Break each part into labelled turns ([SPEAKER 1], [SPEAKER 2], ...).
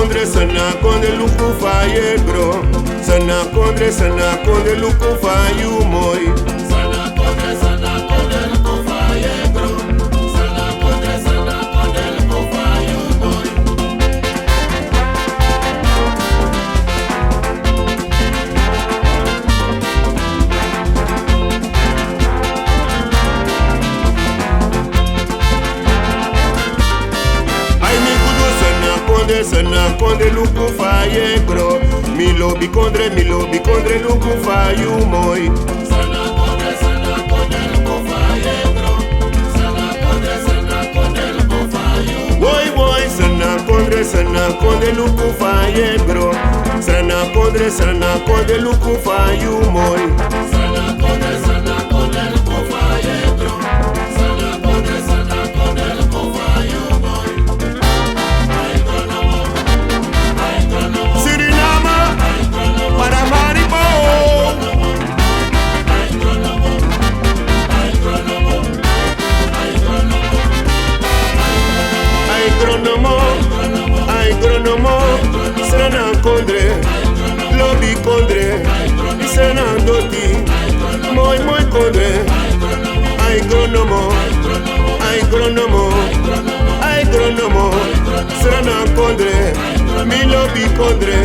[SPEAKER 1] sana konde luku fa ye gro. Sana konde luku fa you moi.
[SPEAKER 2] Sana konde luku fa ye gro. Sana konde luku fa you moi.
[SPEAKER 1] Ai mi kudo sana konde luku fa ye gro. Mi lobi kondre luku fa you moi.
[SPEAKER 2] Sana konde luku fa ye gro. Sana konde luku fa you moi.
[SPEAKER 1] Boy boy sana konde luku fa ye gro. Sana konde luku fa you moi.
[SPEAKER 2] Sana konde luku fa ye gro. Sana konde luku fa you moi. Ay grono mo,
[SPEAKER 1] Suriname para Maribo.
[SPEAKER 2] ay grono mo, ay grono mo, ay grono mo,
[SPEAKER 1] Ai gronomo, sana kondre, lobi kondre, sana doti, moi kondre. Ai gronomo, sana kondre, mi lobi kondre.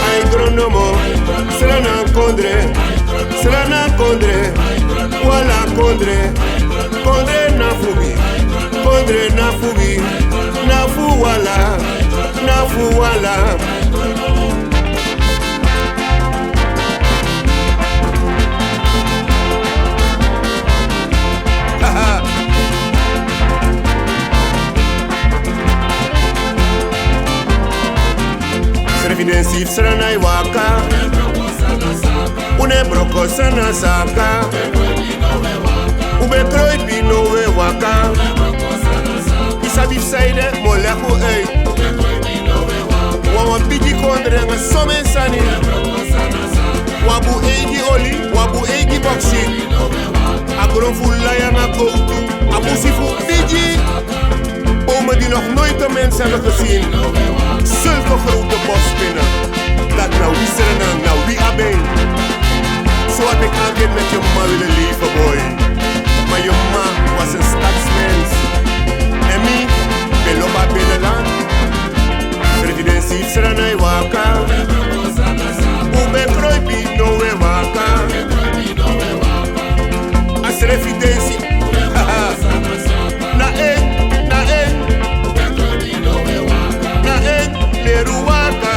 [SPEAKER 1] Ai gronomo, sana kondre, wala kondre, kondre na fubi, na fu wala. Srefinensif sranai waka, une broko sana saka, ube kroipi no we waka. Isabif saide moleku ei, wawan piji kondre nga somen sani, wabu eigi oli, wabu eigi boxi, agron fulaya nga koutu, abusifu piji. Bomen die nog nooit een mens hebben gezien. Zulke grote bosspinnen. Dat nou wie Suriname, nou wie Abeng. Zo had ik altijd met je ma willen leven, boy. Maar je ma was een stadsmens. En mi, ben loba binnenland. Presidentie Suriname waka. Ube kroipi no we waka. As refidentie. Na ek. Leruwaka,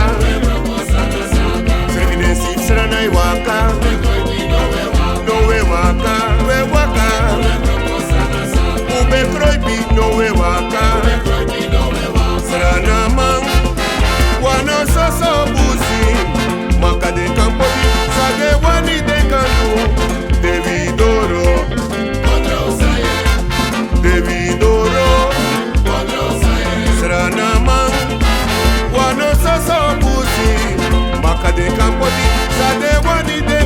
[SPEAKER 1] Srefinensif sranai waka, no we waka, ube kroipi no we waka, sranamang, wano soso busi, maka de kampoti, sage wani de kandu, Devidoro, sranamang, wano soso busi, maka de kampoti, sage wani de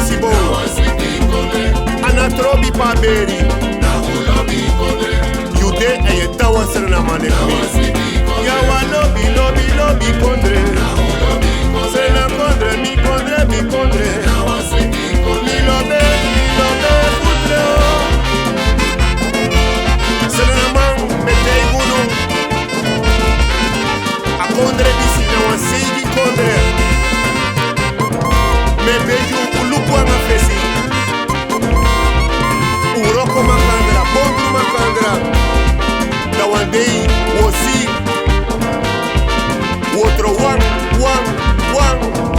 [SPEAKER 1] Sibo Anatrobi Paberi Yude e ye tawa serna manekmi Yawa lobi lobi lobi kondre Sena kondre mi kondre mi kondre Mi lobe putre Serna man metei gunu A kondre bisi na wan seigi kondre Me beju ulupu anga fesi Uroko makandra, bondu makandra Da wan dei, wosi Wotro wang, wang, wang